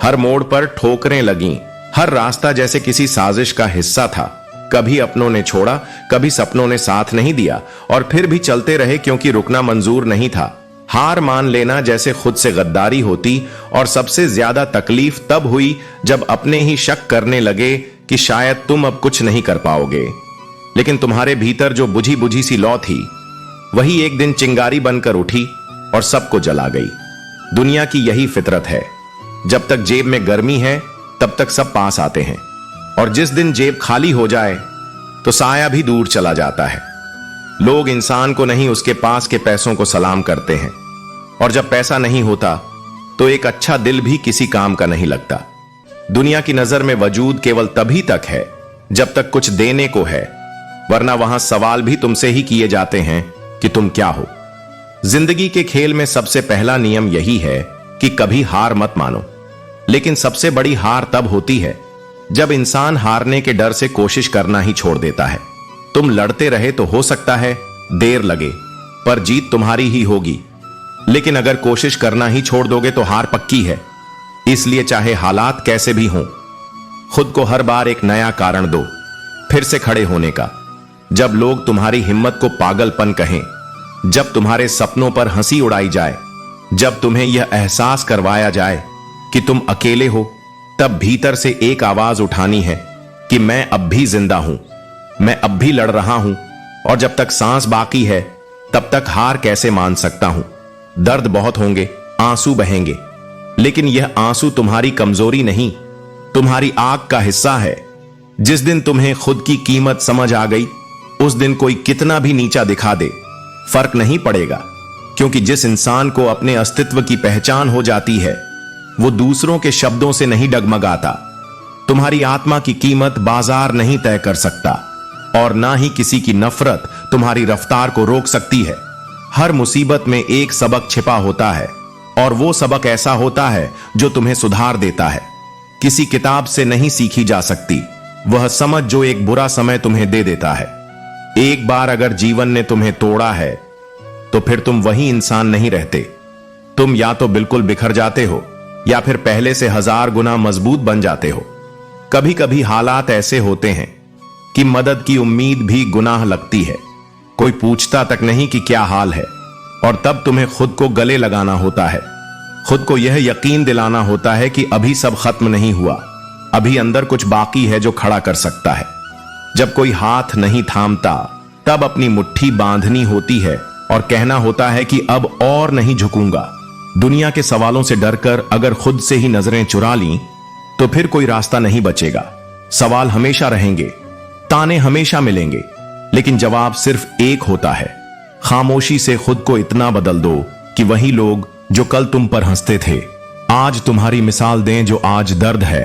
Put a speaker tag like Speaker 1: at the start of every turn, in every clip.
Speaker 1: हर मोड़ पर ठोकरें लगीं। हर रास्ता जैसे किसी साजिश का हिस्सा था। कभी अपनों ने छोड़ा, कभी सपनों ने साथ नहीं दिया, और फिर भी चलते रहे क्योंकि रुकना मंजूर नहीं था। हार मान लेना जैसे खुद से गद्दारी होती, और सबसे ज्यादा तकलीफ तब हुई जब अपने ही शक करने लगे कि शायद तुम अब कुछ नहीं कर पाओगे। लेकिन तुम्हारे भीतर जो बुझी बुझी सी लौ थी, वही एक दिन चिंगारी बनकर उठी और सबको जला गई। दुनिया की यही फितरत है, जब तक जेब में गर्मी है तब तक सब पास आते हैं, और जिस दिन जेब खाली हो जाए तो साया भी दूर चला जाता है। लोग इंसान को नहीं, उसके पास के पैसों को सलाम करते हैं, और जब पैसा नहीं होता तो एक अच्छा दिल भी किसी काम का नहीं लगता। दुनिया की नजर में वजूद केवल तभी तक है जब तक कुछ देने को है, वरना वहां सवाल भी तुमसे ही किए जाते हैं कि तुम क्या हो। जिंदगी के खेल में सबसे पहला नियम यही है कि कभी हार मत मानो। लेकिन सबसे बड़ी हार तब होती है जब इंसान हारने के डर से कोशिश करना ही छोड़ देता है। तुम लड़ते रहे तो हो सकता है देर लगे, पर जीत तुम्हारी ही होगी। लेकिन अगर कोशिश करना ही छोड़ दोगे तो हार पक्की है। इसलिए चाहे हालात कैसे भी हों, खुद को हर बार एक नया कारण दो फिर से खड़े होने का। जब लोग तुम्हारी हिम्मत को पागलपन कहें, जब तुम्हारे सपनों पर हंसी उड़ाई जाए, जब तुम्हें यह एहसास करवाया जाए कि तुम अकेले हो, तब भीतर से एक आवाज उठानी है कि मैं अब भी जिंदा हूं, मैं अब भी लड़ रहा हूं, और जब तक सांस बाकी है तब तक हार कैसे मान सकता हूं। दर्द बहुत होंगे, आंसू बहेंगे, लेकिन यह आंसू तुम्हारी कमजोरी नहीं, तुम्हारी आग का हिस्सा है। जिस दिन तुम्हें खुद की कीमत समझ आ गई, उस दिन कोई कितना भी नीचा दिखा दे फर्क नहीं पड़ेगा, क्योंकि जिस इंसान को अपने अस्तित्व की पहचान हो जाती है, वो दूसरों के शब्दों से नहीं डगमगाता। तुम्हारी आत्मा की कीमत बाजार नहीं तय कर सकता, और ना ही किसी की नफरत तुम्हारी रफ्तार को रोक सकती है। हर मुसीबत में एक सबक छिपा होता है, और वो सबक ऐसा होता है जो तुम्हें सुधार देता है। किसी किताब से नहीं सीखी जा सकती वह समझ जो एक बुरा समय तुम्हें दे देता है। एक बार अगर जीवन ने तुम्हें तोड़ा है तो फिर तुम वही इंसान नहीं रहते। तुम या तो बिल्कुल बिखर जाते हो, या फिर पहले से 1000 गुना मजबूत बन जाते हो। कभी कभी हालात ऐसे होते हैं कि मदद की उम्मीद भी गुनाह लगती है। कोई पूछता तक नहीं कि क्या हाल है, और तब तुम्हें खुद को गले लगाना होता है। खुद को यह यकीन दिलाना होता है कि अभी सब खत्म नहीं हुआ, अभी अंदर कुछ बाकी है जो खड़ा कर सकता है। जब कोई हाथ नहीं थामता, तब अपनी मुट्ठी बांधनी होती है और कहना होता है कि अब और नहीं झुकूंगा। दुनिया के सवालों से डरकर अगर खुद से ही नजरें चुरा लीं, तो फिर कोई रास्ता नहीं बचेगा। सवाल हमेशा रहेंगे, ताने हमेशा मिलेंगे, लेकिन जवाब सिर्फ एक होता है। खामोशी से खुद को इतना बदल दो कि वही लोग जो कल तुम पर हंसते थे, आज तुम्हारी मिसाल दें। जो आज दर्द है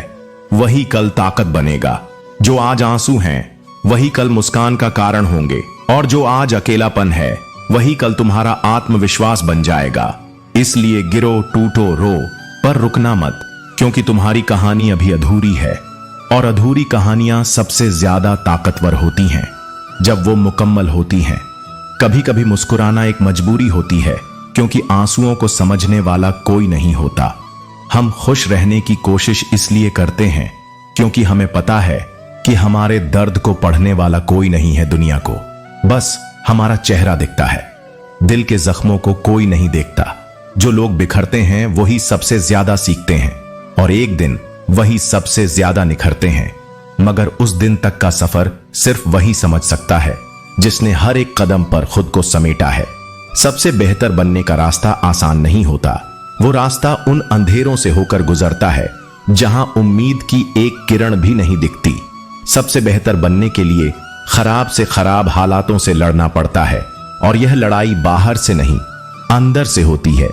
Speaker 1: वही कल ताकत बनेगा। जो आज आंसू हैं वही कल मुस्कान का कारण होंगे, और जो आज अकेलापन है वही कल तुम्हारा आत्मविश्वास बन जाएगा। इसलिए गिरो, टूटो, रो, पर रुकना मत, क्योंकि तुम्हारी कहानी अभी अधूरी है, और अधूरी कहानियां सबसे ज्यादा ताकतवर होती हैं जब वो मुकम्मल होती हैं। कभी कभी मुस्कुराना एक मजबूरी होती है, क्योंकि आंसुओं को समझने वाला कोई नहीं होता। हम खुश रहने की कोशिश इसलिए करते हैं क्योंकि हमें पता है कि हमारे दर्द को पढ़ने वाला कोई नहीं है दुनिया को। बस हमारा चेहरा दिखता है, दिल के जख्मों को कोई नहीं देखता। जो लोग बिखरते हैं वही सबसे ज्यादा सीखते हैं, और एक दिन वही सबसे ज्यादा निखरते हैं। मगर उस दिन तक का सफर सिर्फ वही समझ सकता है जिसने हर एक कदम पर खुद को समेटा है। सबसे बेहतर बनने का रास्ता आसान नहीं होता। वो रास्ता उन अंधेरों से होकर गुजरता है जहां उम्मीद की एक किरण भी नहीं दिखती। सबसे बेहतर बनने के लिए खराब से खराब हालातों से लड़ना पड़ता है, और यह लड़ाई बाहर से नहीं, अंदर से होती है,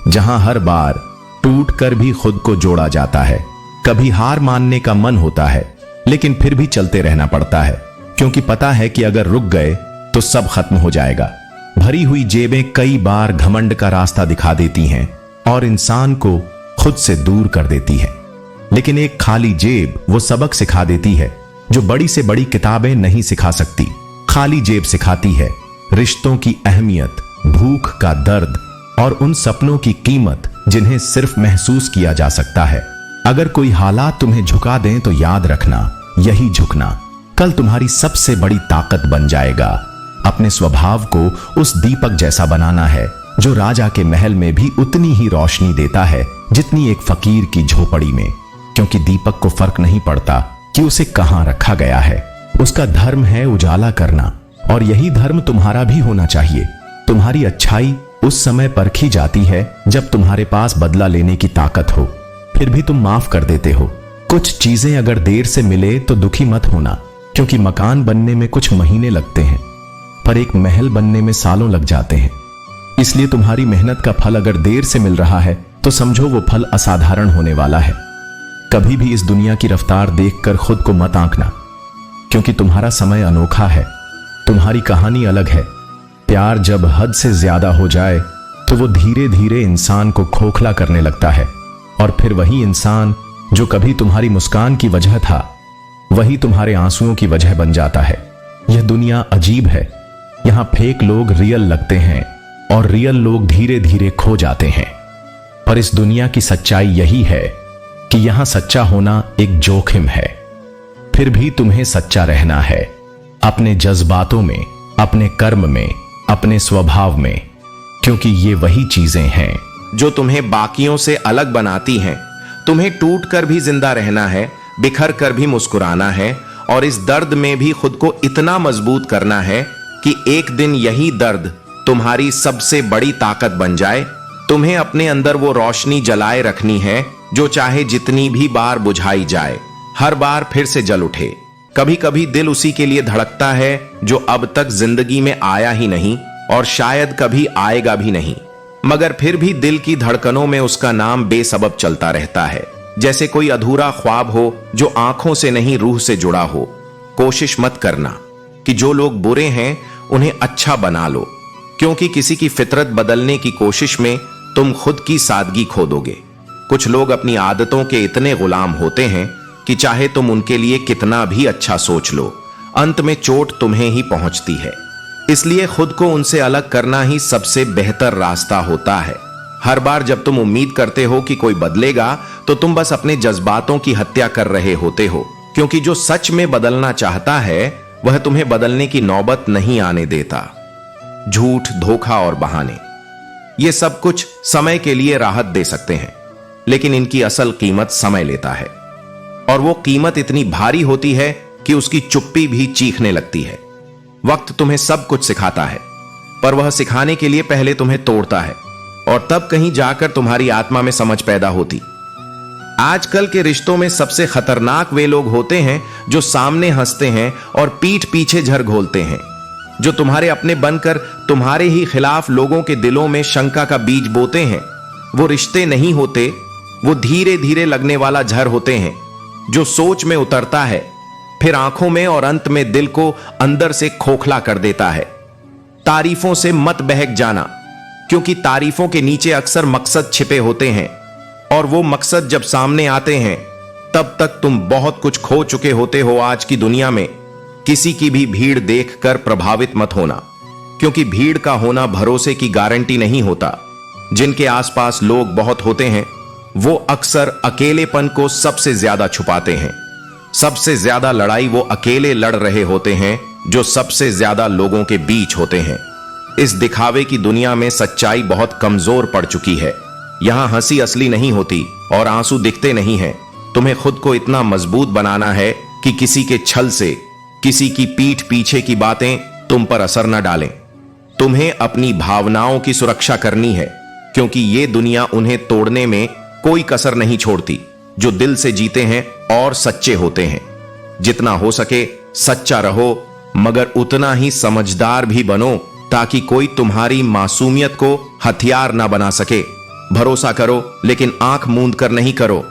Speaker 1: जहां हर बार टूट कर भी खुद को जोड़ा जाता है। कभी हार मानने का मन होता है, लेकिन फिर भी चलते रहना पड़ता है, क्योंकि पता है कि अगर रुक गए तो सब खत्म हो जाएगा। भरी हुई जेबें कई बार घमंड का रास्ता दिखा देती हैं और इंसान को खुद से दूर कर देती है, लेकिन एक खाली जेब वो सबक सिखा देती है जो बड़ी से बड़ी किताबें नहीं सिखा सकती। खाली जेब सिखाती है रिश्तों की अहमियत, भूख का दर्द, और उन सपनों की कीमत जिन्हें सिर्फ महसूस किया जा सकता है।
Speaker 2: अगर कोई हालात तुम्हें झुका दें तो याद रखना, यही झुकना कल तुम्हारी सबसे बड़ी ताकत बन जाएगा। अपने स्वभाव को उस दीपक जैसा बनाना है जो राजा के महल में भी उतनी ही रोशनी देता है जितनी एक फकीर की झोपड़ी में, क्योंकि दीपक को फर्क नहीं पड़ता कि उसे कहां रखा गया है। उसका धर्म है उजाला करना, और यही धर्म तुम्हारा भी होना चाहिए। तुम्हारी अच्छाई उस समय परखी जाती है जब तुम्हारे पास बदला लेने की ताकत हो, फिर भी तुम माफ कर देते हो। कुछ चीजें अगर देर से मिले तो दुखी मत होना, क्योंकि मकान बनने में कुछ महीने लगते हैं पर एक महल बनने में सालों लग जाते हैं। इसलिए तुम्हारी मेहनत का फल अगर देर से मिल रहा है तो समझो वो फल असाधारण होने वाला है। कभी भी इस दुनिया की रफ्तार देखकर खुद को मत आंकना, क्योंकि तुम्हारा समय अनोखा है, तुम्हारी कहानी अलग है। प्यार जब हद से ज्यादा हो जाए तो वो धीरे धीरे इंसान को खोखला करने लगता है, और फिर वही इंसान जो कभी तुम्हारी मुस्कान की वजह था वही तुम्हारे आंसुओं की वजह बन जाता है। यह दुनिया अजीब है, यहां फेक लोग रियल लगते हैं और रियल लोग धीरे धीरे खो जाते हैं। पर इस दुनिया की सच्चाई यही है कि यहां सच्चा होना एक जोखिम है, फिर भी तुम्हें सच्चा रहना है, अपने जज्बातों में, अपने कर्म में, अपने स्वभाव में, क्योंकि ये वही चीजें हैं
Speaker 1: जो तुम्हें बाकियों से अलग बनाती हैं। तुम्हें टूट कर भी जिंदा रहना है, बिखर कर भी मुस्कुराना है, और इस दर्द में भी खुद को इतना मजबूत करना है कि एक दिन यही दर्द तुम्हारी सबसे बड़ी ताकत बन जाए। तुम्हें अपने अंदर वो रोशनी जलाए रखनी है जो चाहे जितनी भी बार बुझाई जाए, हर बार फिर से जल उठे। कभी कभी दिल उसी के लिए धड़कता है जो अब तक जिंदगी में आया ही नहीं और शायद कभी आएगा भी नहीं, मगर फिर भी दिल की धड़कनों में उसका नाम बेसबब चलता रहता है, जैसे कोई अधूरा ख्वाब हो जो आंखों से नहीं रूह से जुड़ा हो। कोशिश मत करना कि जो लोग बुरे हैं उन्हें अच्छा बना लो, क्योंकि किसी की फितरत बदलने की कोशिश में तुम खुद की सादगी खो दोगे। कुछ लोग अपनी आदतों के इतने गुलाम होते हैं कि चाहे तुम उनके लिए कितना भी अच्छा सोच लो, अंत में चोट तुम्हें ही पहुंचती है। इसलिए खुद को उनसे अलग करना ही सबसे बेहतर रास्ता होता है। हर बार जब तुम उम्मीद करते हो कि कोई बदलेगा तो तुम बस अपने जज्बातों की हत्या कर रहे होते हो, क्योंकि जो सच में बदलना चाहता है वह तुम्हें बदलने की नौबत नहीं आने देता। झूठ, धोखा और बहाने, ये सब कुछ समय के लिए राहत दे सकते हैं, लेकिन इनकी असल कीमत समय लेता है, और वो कीमत इतनी भारी होती है कि उसकी चुप्पी भी चीखने लगती है। वक्त तुम्हें सब कुछ सिखाता है, पर वह सिखाने के लिए पहले तुम्हें तोड़ता है, और तब कहीं जाकर तुम्हारी आत्मा में समझ पैदा होती। आजकल के रिश्तों में सबसे खतरनाक वे लोग होते हैं जो सामने हंसते हैं और पीठ पीछे झर घोलते हैं, जो तुम्हारे अपने बनकर तुम्हारे ही खिलाफ लोगों के दिलों में शंका का बीज बोते हैं। वो रिश्ते नहीं होते, वो धीरे धीरे लगने वाला झर होते हैं जो सोच में उतरता है, फिर आंखों में और अंत में दिल को अंदर से खोखला कर देता है। तारीफों से मत बहक जाना, क्योंकि तारीफों के नीचे अक्सर मकसद छिपे होते हैं, और वो मकसद जब सामने आते हैं तब तक तुम बहुत कुछ खो चुके होते हो। आज की दुनिया में किसी की भी भीड़ देखकर प्रभावित मत होना, क्योंकि भीड़ का होना भरोसे की गारंटी नहीं होता। जिनके आसपास लोग बहुत होते हैं वो अक्सर अकेलेपन को सबसे ज्यादा छुपाते हैं। सबसे ज्यादा लड़ाई वो अकेले लड़ रहे होते हैं जो सबसे ज्यादा लोगों के बीच होते हैं। इस दिखावे की दुनिया में सच्चाई बहुत कमजोर पड़ चुकी है। यहां हंसी असली नहीं होती और आंसू दिखते नहीं हैं। तुम्हें खुद को इतना मजबूत बनाना है कि किसी के छल से, किसी की पीठ पीछे की बातें तुम पर असर न डालें। तुम्हें अपनी भावनाओं की सुरक्षा करनी है, क्योंकि ये दुनिया उन्हें तोड़ने में कोई कसर नहीं छोड़ती जो दिल से जीते हैं और सच्चे होते हैं। जितना हो सके सच्चा रहो, मगर उतना ही समझदार भी बनो ताकि कोई तुम्हारी मासूमियत को हथियार ना बना सके। भरोसा करो, लेकिन आंख मूंद कर नहीं करो,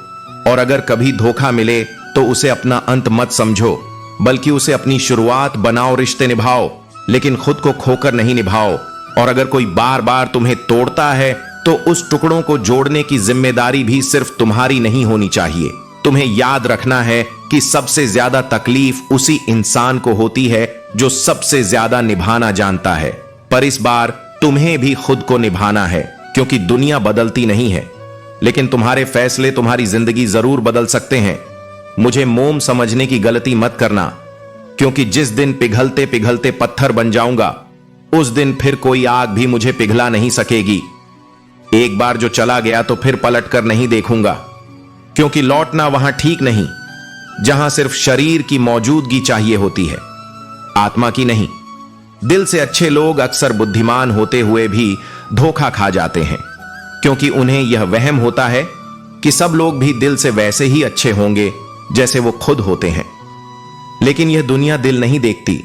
Speaker 1: और अगर कभी धोखा मिले तो उसे अपना अंत मत समझो, बल्कि उसे अपनी शुरुआत बनाओ। रिश्ते निभाओ, लेकिन खुद को खोकर नहीं निभाओ। और अगर कोई बार बार तुम्हें तोड़ता है तो उस टुकड़ों को जोड़ने की जिम्मेदारी भी सिर्फ तुम्हारी नहीं होनी चाहिए। तुम्हें याद रखना है कि सबसे ज्यादा तकलीफ उसी इंसान को होती है जो सबसे ज्यादा निभाना जानता है। पर इस बार तुम्हें भी खुद को निभाना है, क्योंकि दुनिया बदलती नहीं है, लेकिन तुम्हारे फैसले तुम्हारी जिंदगी जरूर बदल सकते हैं। मुझे मोम समझने की गलती मत करना, क्योंकि जिस दिन पिघलते पिघलते पत्थर बन जाऊंगा, उस दिन फिर कोई आग भी मुझे पिघला नहीं सकेगी। एक बार जो चला गया तो फिर पलट कर नहीं देखूंगा, क्योंकि लौटना वहां ठीक नहीं, जहां सिर्फ शरीर की मौजूदगी चाहिए होती है, आत्मा की नहीं। दिल से अच्छे लोग अक्सर बुद्धिमान होते हुए भी धोखा खा जाते हैं, क्योंकि उन्हें यह वहम होता है कि सब लोग भी दिल से वैसे ही अच्छे होंगे जैसे वो खुद होते हैं। लेकिन यह दुनिया दिल नहीं देखती,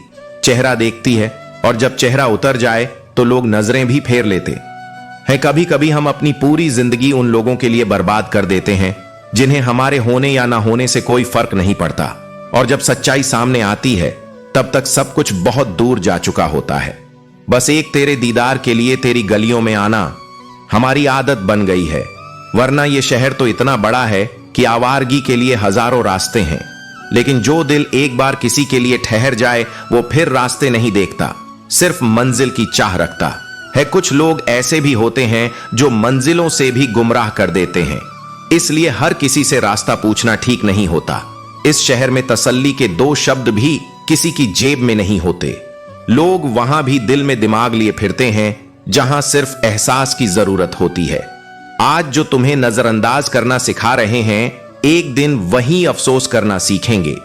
Speaker 1: चेहरा देखती है, और जब चेहरा उतर जाए तो लोग नजरें भी फेर लेते हैं। कभी कभी हम अपनी पूरी जिंदगी उन लोगों के लिए बर्बाद कर देते हैं जिन्हें हमारे होने या ना होने से कोई फर्क नहीं पड़ता, और जब सच्चाई सामने आती है तब तक सब कुछ बहुत दूर जा चुका होता है। बस एक तेरे दीदार के लिए तेरी गलियों में आना हमारी आदत बन गई है, वरना यह शहर तो इतना बड़ा है कि आवारगी के लिए हजारों रास्ते हैं। लेकिन जो दिल एक बार किसी के लिए ठहर जाए वो फिर रास्ते नहीं देखता, सिर्फ मंजिल की चाह रखता है। कुछ लोग ऐसे भी होते हैं जो मंजिलों से भी गुमराह कर देते हैं, इसलिए हर किसी से रास्ता पूछना ठीक नहीं होता। इस शहर में तसल्ली के दो शब्द भी किसी की जेब में नहीं होते। लोग वहां भी दिल में दिमाग लिए फिरते हैं जहां सिर्फ एहसास की जरूरत होती है। आज जो तुम्हें नजरअंदाज करना सिखा रहे हैं, एक दिन वही अफसोस करना सीखेंगे,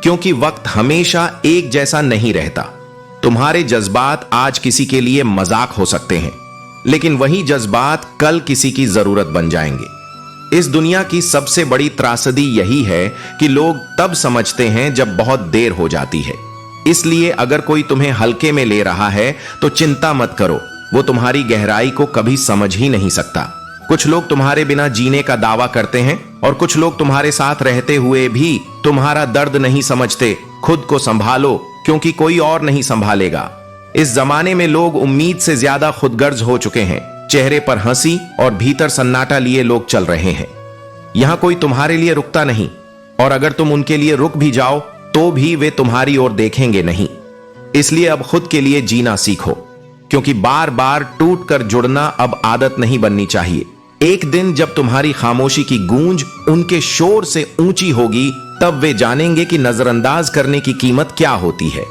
Speaker 1: क्योंकि वक्त हमेशा एक जैसा नहीं रहता। तुम्हारे जज्बात आज किसी के लिए मजाक हो सकते हैं, लेकिन वही जज्बात कल किसी की जरूरत बन जाएंगे। इस दुनिया की सबसे बड़ी त्रासदी यही है कि लोग तब समझते हैं जब बहुत देर हो जाती है। इसलिए अगर कोई तुम्हें हल्के में ले रहा है तो चिंता मत करो, वो तुम्हारी गहराई को कभी समझ ही नहीं सकता। कुछ लोग तुम्हारे बिना जीने का दावा करते हैं, और कुछ लोग तुम्हारे साथ रहते हुए भी तुम्हारा दर्द नहीं समझते। खुद को संभालो, क्योंकि कोई और नहीं संभालेगा। इस जमाने में लोग उम्मीद से ज्यादा खुदगर्ज हो चुके हैं। चेहरे पर हंसी और भीतर सन्नाटा लिए लोग चल रहे हैं। यहां कोई तुम्हारे लिए रुकता नहीं, और अगर तुम उनके लिए रुक भी जाओ तो भी वे तुम्हारी ओर देखेंगे नहीं। इसलिए अब खुद के लिए जीना सीखो, क्योंकि बार बार टूट कर जुड़ना अब आदत नहीं बननी चाहिए। एक दिन जब तुम्हारी खामोशी की गूंज उनके शोर से ऊंची होगी, तब वे जानेंगे कि नजरअंदाज करने की कीमत क्या होती है।